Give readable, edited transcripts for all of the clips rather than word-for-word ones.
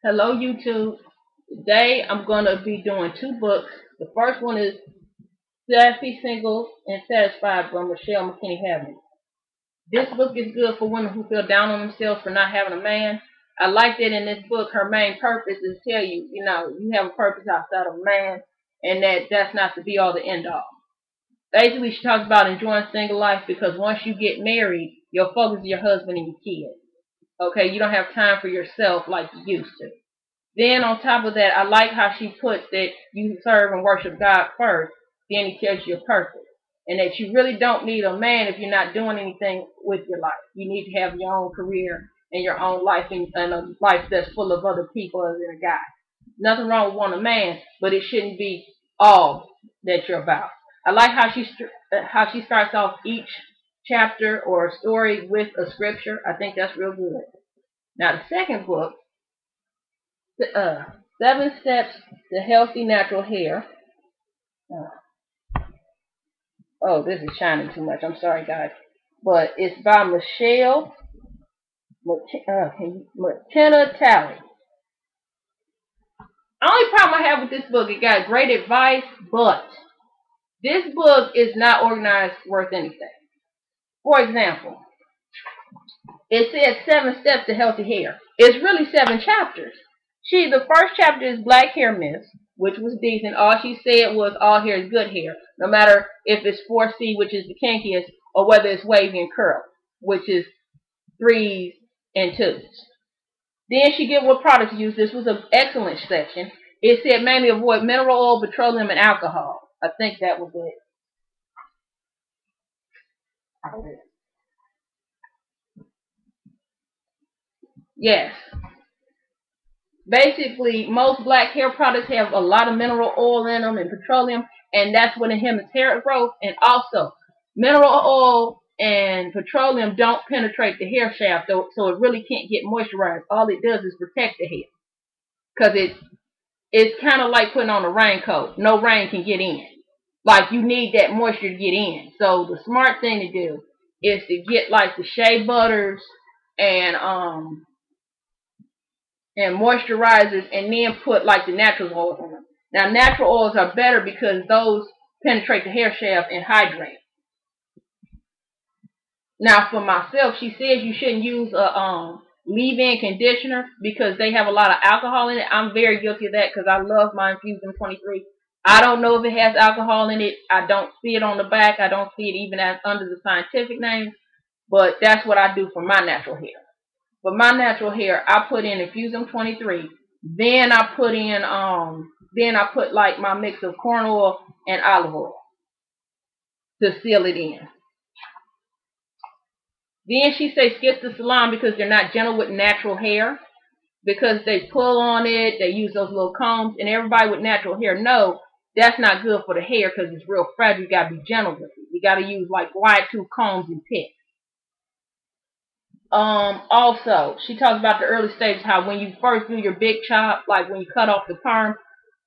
Hello YouTube. Today I'm going to be doing two books. The first one is Sassy, Single, and Satisfied by Michelle McKinney-Having. This book is good for women who feel down on themselves for not having a man. I like that in this book her main purpose is to tell you, you have a purpose outside of a man and that's not to be all the end all. Basically she talks about enjoying single life because once you get married, your focus is your husband and your kids. Okay, you don't have time for yourself like you used to. Then on top of that, I like how she puts that you serve and worship God first. Then he tells you your purpose. And that you really don't need a man if you're not doing anything with your life. You need to have your own career and your own life and a life that's full of other people other than a guy. Nothing wrong with wanting a man, but it shouldn't be all that you're about. I like how she starts off each chapter or story with a scripture. I think that's real good. Now the second book, 7 Steps to Healthy Natural Hair. Oh, this is shining too much. I'm sorry, guys. But it's by Michelle McKinney-Talley. Only problem I have with this book, it got great advice, but this book is not organized worth anything. For example, it says 7 Steps to Healthy Hair. It's really 7 chapters. The first chapter is Black Hair Myths, which was decent. All she said was all hair is good hair, no matter if it's 4C, which is the kinkiest, or whether it's wavy and curl, which is 3s and 2s. Then she gave what products to use. This was an excellent section. It said mainly avoid mineral oil, petroleum, and alcohol. I think that was it. Yes. Basically, most black hair products have a lot of mineral oil in them and petroleum, and that's what inhibits hair growth. And also, mineral oil and petroleum don't penetrate the hair shaft, so it really can't get moisturized. All it does is protect the hair, because it's kind of like putting on a raincoat. No rain can get in. Like, you need that moisture to get in. So the smart thing to do is to get like the shea butters and moisturizers, and then put like the natural oils on them. Now natural oils are better because those penetrate the hair shaft and hydrate. Now for myself, she says you shouldn't use a leave-in conditioner because they have a lot of alcohol in it. I'm very guilty of that because I love my Infusion 23. I don't know if it has alcohol in it. I don't see it on the back. I don't see it even as under the scientific name. But that's what I do for my natural hair. For my natural hair, I put in Infusion 23. Then I put like my mix of corn oil and olive oil to seal it in. Then she says skip the salon because they're not gentle with natural hair. Because they pull on it, they use those little combs, and everybody with natural hair know that's not good for the hair because it's real fragile. You gotta be gentle with it. You gotta use like wide tooth combs and picks. Also, she talks about the early stages, how when you first do your big chop, like when you cut off the perm,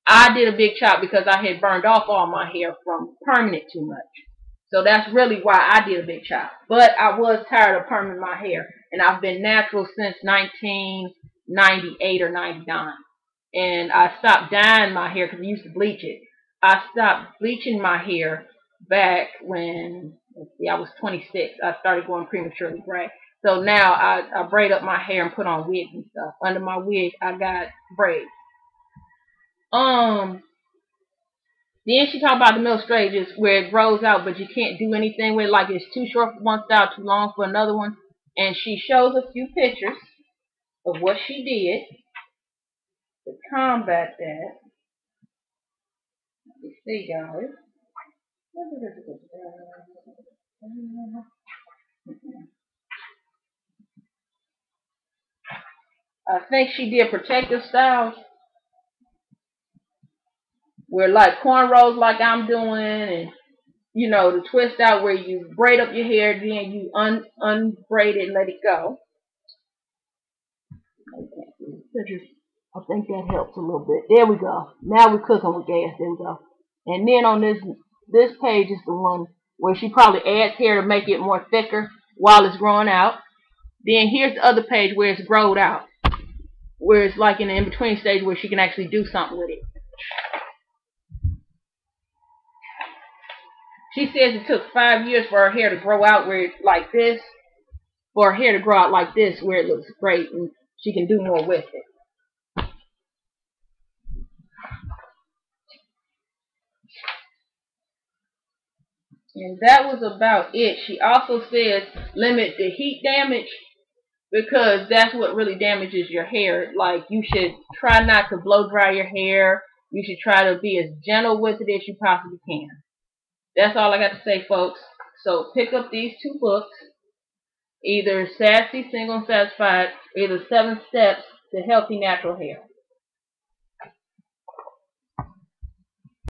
I did a big chop because I had burned off all my hair from perming it too much. So that's really why I did a big chop. But I was tired of perming my hair, and I've been natural since 1998 or 99. And I stopped dyeing my hair because I used to bleach it. I stopped bleaching my hair back when, let's see, I was 26. I started going prematurely gray. So now I braid up my hair and put on wigs and stuff. Under my wig, I got braids. Then she talked about the middle stages where it grows out, but you can't do anything with it. Like it's too short for one style, too long for another one. And she shows a few pictures of what she did to combat that. Let me see, guys. I think she did protective styles where like cornrows like I'm doing, and the twist out where you braid up your hair, then you unbraid it and let it go. I think that helps a little bit. There we go. Now we're cooking with gas. There we go. And then on this page is the one where she probably adds hair to make it more thicker while it's growing out. Then here's the other page where it's growed out. where it's like in the in-between stage where she can actually do something with it. She says it took 5 years for her hair to grow out where it's like this, for her hair to grow out like this where it looks great and she can do more with it. And that was about it. She also says limit the heat damage because that's what really damages your hair. Like, you should try not to blow dry your hair. You should try to be as gentle with it as you possibly can. That's all I got to say, folks. So pick up these two books, either Sassy, Single and Satisfied, or either 7 Steps to Healthy Natural Hair.